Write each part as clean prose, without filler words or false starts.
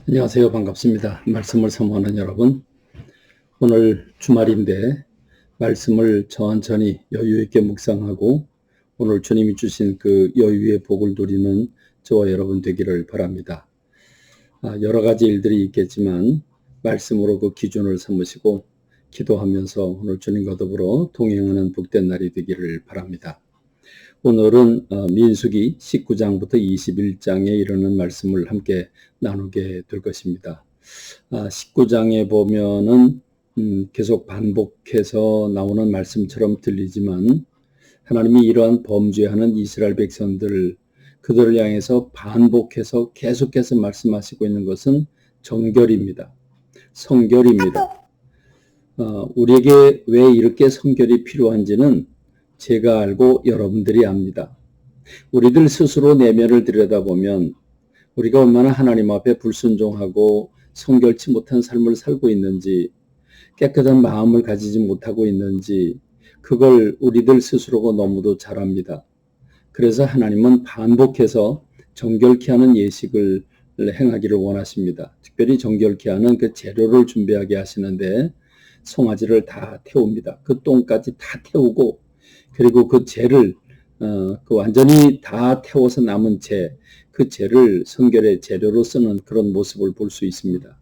안녕하세요. 반갑습니다. 말씀을 사모하는 여러분. 오늘 주말인데 말씀을 천천히 여유 있게 묵상하고 오늘 주님이 주신 그 여유의 복을 누리는 저와 여러분 되기를 바랍니다. 여러 가지 일들이 있겠지만 말씀으로 그 기준을 삼으시고 기도하면서 오늘 주님과 더불어 동행하는 복된 날이 되기를 바랍니다. 오늘은 민수기 19장부터 21장에 이르는 말씀을 함께 나누게 될 것입니다. 19장에 보면은 계속 반복해서 나오는 말씀처럼 들리지만 하나님이 이러한 범죄하는 이스라엘 백성들 그들을 향해서 반복해서 계속해서 말씀하시고 있는 것은 정결입니다. 성결입니다. 우리에게 왜 이렇게 성결이 필요한지는 제가 알고 여러분들이 압니다. 우리들 스스로 내면을 들여다보면 우리가 얼마나 하나님 앞에 불순종하고 성결치 못한 삶을 살고 있는지, 깨끗한 마음을 가지지 못하고 있는지 그걸 우리들 스스로가 너무도 잘 압니다. 그래서 하나님은 반복해서 정결케 하는 예식을 행하기를 원하십니다. 특별히 정결케 하는 그 재료를 준비하게 하시는데 송아지를 다 태웁니다. 그 똥까지 다 태우고 그리고 그 재를 그 완전히 다 태워서 남은 그 재를 성결의 재료로 쓰는 그런 모습을 볼 수 있습니다.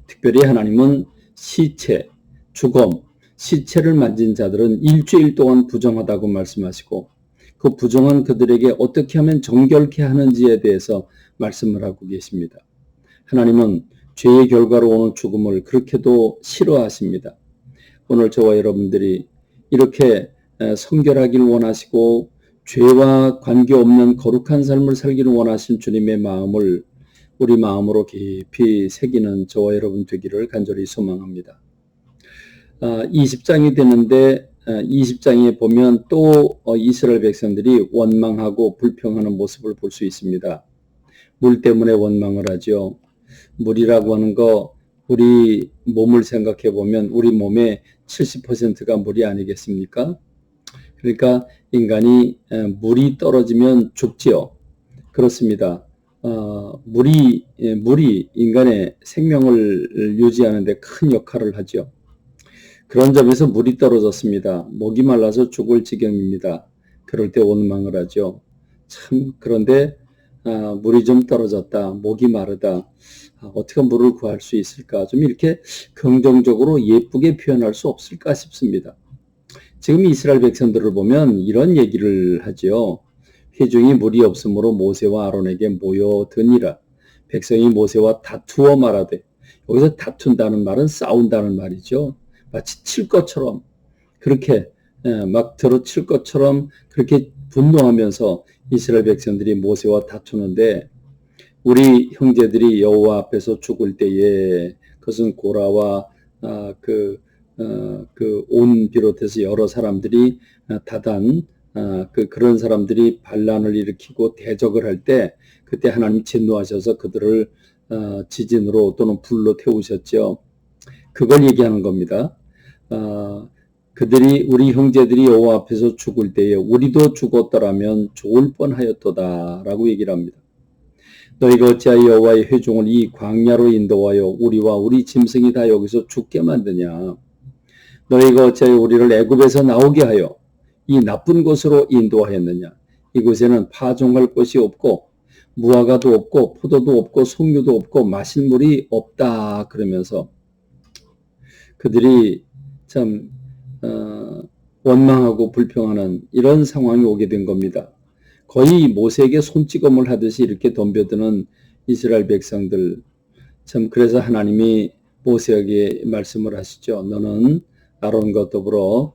특별히 하나님은 시체, 죽음, 시체를 만진 자들은 일주일 동안 부정하다고 말씀하시고 그 부정한 그들에게 어떻게 하면 정결케 하는지에 대해서 말씀을 하고 계십니다. 하나님은 죄의 결과로 오는 죽음을 그렇게도 싫어하십니다. 오늘 저와 여러분들이 이렇게 성결하기를 원하시고 죄와 관계없는 거룩한 삶을 살기를 원하신 주님의 마음을 우리 마음으로 깊이 새기는 저와 여러분 되기를 간절히 소망합니다. 20장이 되는데 20장에 보면 또 이스라엘 백성들이 원망하고 불평하는 모습을 볼 수 있습니다. 물 때문에 원망을 하죠. 물이라고 하는 거 우리 몸을 생각해 보면 우리 몸의 70%가 물이 아니겠습니까? 그러니까 인간이 물이 떨어지면 죽지요. 그렇습니다. 물이 인간의 생명을 유지하는 데 큰 역할을 하죠. 그런 점에서 물이 떨어졌습니다. 목이 말라서 죽을 지경입니다. 그럴 때 원망을 하죠. 참 그런데 물이 좀 떨어졌다. 목이 마르다. 어떻게 물을 구할 수 있을까? 좀 이렇게 긍정적으로 예쁘게 표현할 수 없을까 싶습니다. 지금 이스라엘 백성들을 보면 이런 얘기를 하죠. 회중이 물이 없으므로 모세와 아론에게 모여드니라. 백성이 모세와 다투어 말하되, 여기서 다툰다는 말은 싸운다는 말이죠. 마치 칠 것처럼 그렇게 막 들어칠 것처럼 그렇게 분노하면서 이스라엘 백성들이 모세와 다투는데 우리 형제들이 여호와 앞에서 죽을 때에 그것은 고라와 그 온 비롯해서 여러 사람들이 다단 그런 사람들이 반란을 일으키고 대적을 할 때 그때 하나님 진노하셔서 그들을 지진으로 또는 불로 태우셨죠. 그걸 얘기하는 겁니다. 그들이 우리 형제들이 여호와 앞에서 죽을 때에 우리도 죽었더라면 좋을 뻔하였도다라고 얘기를 합니다. 너희가 어찌하여 여호와의 회중을 이 광야로 인도하여 우리와 우리 짐승이 다 여기서 죽게 만드냐. 너희가 어찌하여 우리를 애굽에서 나오게 하여 이 나쁜 곳으로 인도하였느냐. 이곳에는 파종할 곳이 없고 무화과도 없고 포도도 없고 송유도 없고 마실 물이 없다. 그러면서 그들이 참 원망하고 불평하는 이런 상황이 오게 된 겁니다. 거의 모세에게 손찌검을 하듯이 이렇게 덤벼드는 이스라엘 백성들. 참 그래서 하나님이 모세에게 말씀을 하시죠. 너는 아론과 더불어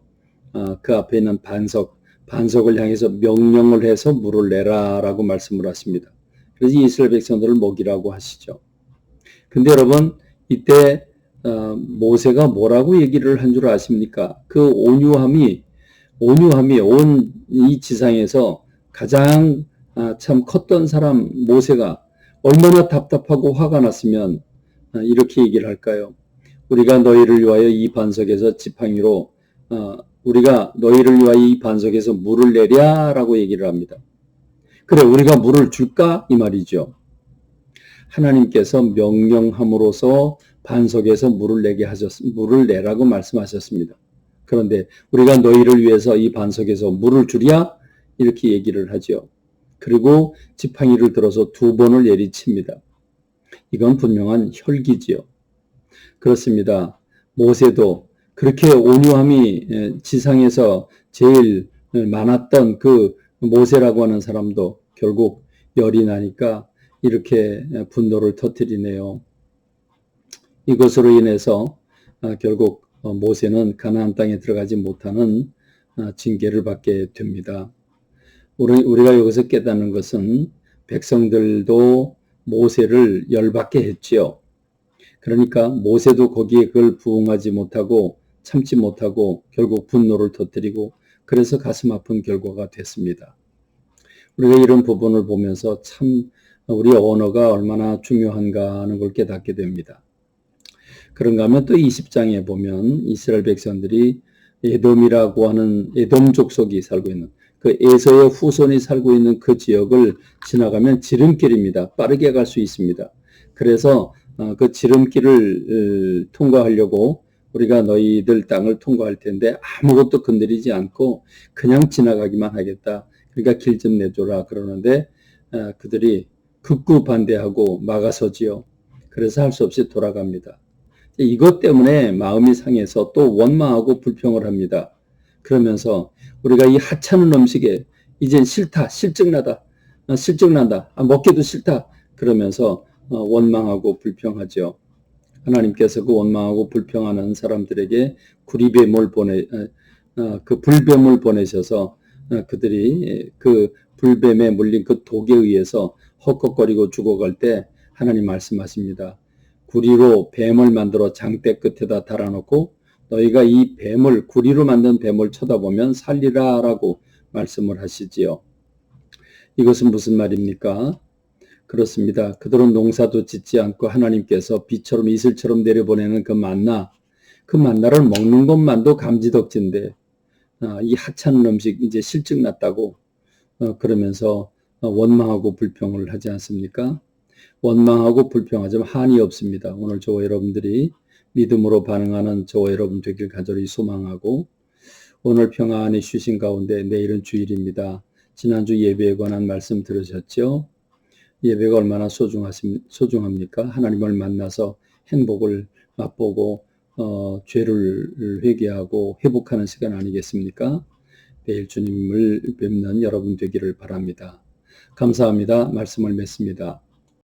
그 앞에 있는 반석을 향해서 명령을 해서 물을 내라 라고 말씀을 하십니다. 그래서 이스라엘 백성들을 먹이라고 하시죠. 근데 여러분 이때 모세가 뭐라고 얘기를 한 줄 아십니까? 그 온유함이 온 이 지상에서 가장 참 컸던 사람 모세가 얼마나 답답하고 화가 났으면 이렇게 얘기를 할까요? 우리가 너희를 위하여 이 반석에서 지팡이로 우리가 너희를 위하여 이 반석에서 물을 내랴라고 얘기를 합니다. 그래 우리가 물을 줄까? 이 말이죠. 하나님께서 명령함으로써 반석에서 물을 내라고 말씀하셨습니다. 그런데 우리가 너희를 위해서 이 반석에서 물을 주랴 이렇게 얘기를 하죠. 그리고 지팡이를 들어서 2번을 내리칩니다. 이건 분명한 혈기지요. 그렇습니다. 모세도 그렇게 온유함이 지상에서 제일 많았던 그 모세라고 하는 사람도 결국 열이 나니까 이렇게 분노를 터뜨리네요. 이것으로 인해서 결국 모세는 가나안 땅에 들어가지 못하는 징계를 받게 됩니다. 우리가 여기서 깨닫는 것은 백성들도 모세를 열받게 했지요. 그러니까 모세도 거기에 그걸 부응하지 못하고 참지 못하고 결국 분노를 터뜨리고 그래서 가슴 아픈 결과가 됐습니다. 우리가 이런 부분을 보면서 참 우리 언어가 얼마나 중요한가 하는 걸 깨닫게 됩니다. 그런가 하면 또 20장에 보면 이스라엘 백성들이 에돔이라고 하는 에돔 족속이 살고 있는 그 에서의 후손이 살고 있는 그 지역을 지나가면 지름길입니다. 빠르게 갈 수 있습니다. 그래서 그 지름길을 통과하려고 우리가 너희들 땅을 통과할 텐데 아무것도 건드리지 않고 그냥 지나가기만 하겠다. 그러니까 길 좀 내줘라 그러는데 그들이 극구 반대하고 막아서지요. 그래서 할 수 없이 돌아갑니다. 이것 때문에 마음이 상해서 또 원망하고 불평을 합니다. 그러면서 우리가 이 하찮은 음식에 이젠 싫다, 실증난다, 먹기도 싫다 그러면서 원망하고 불평하죠. 하나님께서 그 원망하고 불평하는 사람들에게 그 불뱀을 보내셔서 그들이 그 불뱀에 물린 그 독에 의해서 헛걱거리고 죽어갈 때 하나님 말씀하십니다. 구리로 뱀을 만들어 장대 끝에다 달아놓고 너희가 이 뱀을 구리로 만든 뱀을 쳐다보면 살리라 라고 말씀을 하시지요. 이것은 무슨 말입니까? 그렇습니다. 그들은 농사도 짓지 않고 하나님께서 비처럼 이슬처럼 내려보내는 그 만나를 먹는 것만도 감지덕진데 이 하찮은 음식 이제 실증 났다고 그러면서 원망하고 불평을 하지 않습니까? 원망하고 불평하지만 한이 없습니다. 오늘 저와 여러분들이 믿음으로 반응하는 저와 여러분 되길 간절히 소망하고 오늘 평안히 쉬신 가운데 내일은 주일입니다. 지난주 예배에 관한 말씀 들으셨죠? 예배가 얼마나 소중합니까? 하나님을 만나서 행복을 맛보고 죄를 회개하고 회복하는 시간 아니겠습니까? 내일 주님을 뵙는 여러분 되기를 바랍니다. 감사합니다. 말씀을 맺습니다.